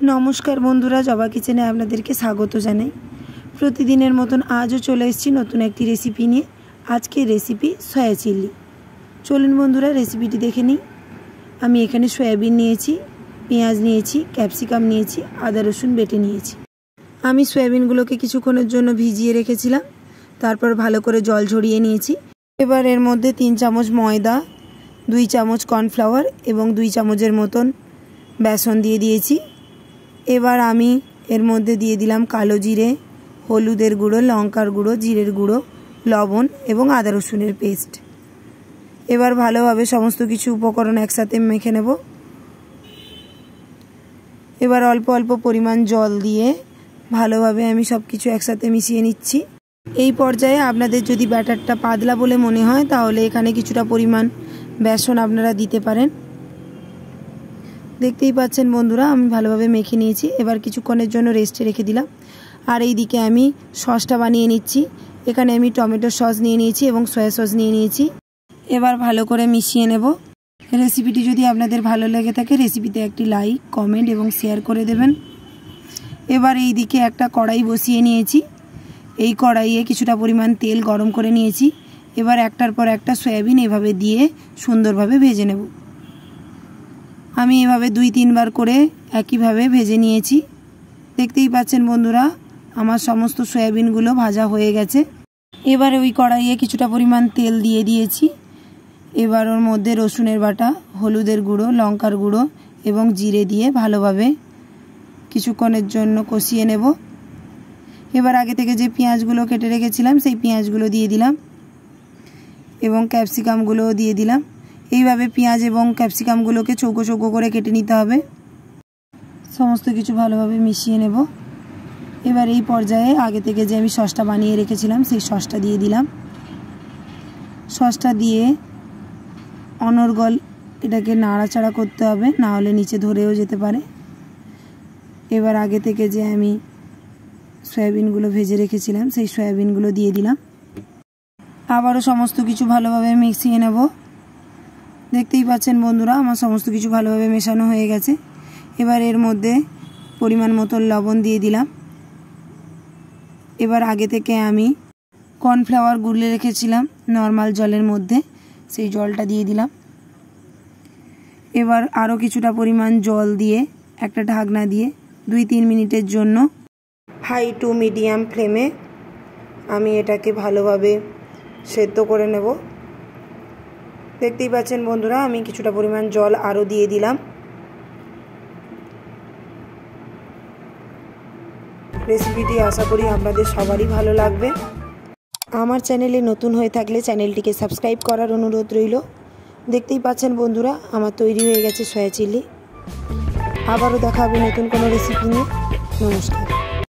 नमस्कार बंधुरा जबा किचेने आपनादेरके स्वागत जानाई। प्रतिदिनेर मतन आजও चले एसेछि नतून एकटी रेसिपि निये। आजकेर रेसिपि सया चिल्ली। चलुन बंधुरा रेसिपिटी देखे निई। आमी एखाने सयाबिन नियेछि, पेঁয়াজ नियेछि, ক্যাপসিকাম नियेछि, आदा रसुन बेटे नियेछि। आमी सयाबिनगुलोके किछुक्षणेर जोन्नो भिजिए रेखेछिलाम, तारपर भालो करे जल झरिए नियेछि। एबार एर मध्ये 3 चामच मयदा, 2 चामच कर्नफ्लावर एबं 2 चामचेर मतन बेसन दिए दिएछि। एबार आमी एर मধ্যে दिए दिलाम कालो जिरे, हलुदेर गुঁড়ো, लंकार गुঁড়ো, जिरेर गुঁড়ো, लवण एबं आदा रसुनेर पेस्ट। एबार भालोभाবে समस्त किछु उपकरण एकसाथे मेखे नेब। एबार अल्प अल्प परिमाण जल दिए भालोभाবে आमी सबकिछु एकसाथे मिशिए निচ্ছি। এই পর্যায়ে আপনাদের যদি ব্যাটারটা পাতলা বলে মনে হয় তাহলে এখানে কিছুটা পরিমাণ বেসন আপনারা দিতে পারেন। দেখতেই পাচ্ছেন বন্ধুরা আমি ভালোভাবে মেখে নিয়েছি। এবার কিছুক্ষণের জন্য রেস্টে রেখে দিলাম। আর এইদিকে আমি সসটা বানিয়ে নিচ্ছি। এখানে আমি টমেটো সস নিয়ে নিয়েছি এবং সয়া সস নিয়ে নিয়েছি। এবার ভালো করে মিশিয়ে নেব। রেসিপিটি যদি আপনাদের ভালো লেগে থাকে রেসিপিতে একটি লাইক, কমেন্ট এবং শেয়ার করে দেবেন। এবার এইদিকে একটা কড়াই বসিয়ে নিয়েছি। এই কড়াইয়ে কিছুটা পরিমাণ তেল গরম করে নিয়েছি। এবার একটার পর একটা সয়াবিন এভাবে দিয়ে সুন্দরভাবে ভেজে নেব। আমি এভাবে 2-3 বার করে একইভাবে ভেজে নিয়েছি। দেখতেই পাচ্ছেন বন্ধুরা আমার সমস্ত সয়াবিনগুলো ভাজা হয়ে গেছে। এবারে ওই কড়াইয়ে কিছুটা পরিমাণ তেল দিয়ে দিয়েছি। এবার ওর মধ্যে রসুনের বাটা, হলুদের গুঁড়ো, লঙ্কার গুঁড়ো এবং জিরে দিয়ে ভালোভাবে কিছুক্ষণের জন্য কষিয়ে নেব। এবার আগে থেকে যে পেঁয়াজগুলো কেটে রেখেছিলাম সেই পেঁয়াজগুলো দিয়ে দিলাম এবং ক্যাপসিকামগুলোও দিয়ে দিলাম। এইভাবে পেঁয়াজ এবং ক্যাপসিকামগুলোকে চৌকো চৌকো করে কেটে নিতে হবে। সমস্ত কিছু ভালোভাবে মিশিয়ে নেব। এবার এই পর্যায়ে আগে থেকে যে আমি সসটা বানিয়ে রেখেছিলাম সেই সসটা দিয়ে দিলাম। সসটা দিয়ে অনর্গল এটাকে নাড়াচাড়া করতে হবে, না হলে নিচে ধরেও যেতে পারে। এবার আগে থেকে যে আমি সয়াবিনগুলো ভেজে রেখেছিলাম সেই সয়াবিনগুলো দিয়ে দিলাম। আবারও সমস্ত কিছু ভালোভাবে মিশিয়ে নেব। দেখতেই পাচ্ছেন বন্ধুরা আমার সমস্ত কিছু ভালোভাবে মেশানো হয়ে গেছে। এবার এর মধ্যে পরিমাণ মতো লবণ দিয়ে দিলাম। এবার আগে থেকে আমি কর্নফ্লাওয়ার গুলে রেখেছিলাম নরমাল জলের মধ্যে, সেই জলটা দিয়ে দিলাম। এবার আরও কিছুটা পরিমাণ জল দিয়ে একটা ঢাকনা দিয়ে 2-3 মিনিটের জন্য হাই টু মিডিয়াম ফ্লেমে আমি এটাকে ভালোভাবে সেদ্ধ করে নেব। দেখতেই পাচ্ছেন বন্ধুরা আমি কিছুটা পরিমাণ জল আরও দিয়ে দিলাম। রেসিপিটি আশা করি আপনাদের সবারই ভালো লাগবে। আমার চ্যানেলে নতুন হয়ে থাকলে চ্যানেলটিকে সাবস্ক্রাইব করার অনুরোধ রইল। দেখতেই পাচ্ছেন বন্ধুরা আমার তৈরি হয়ে গেছে সয়া চিল্লি। আবারও দেখা হবে নতুন কোনো রেসিপি নিয়ে। নমস্কার।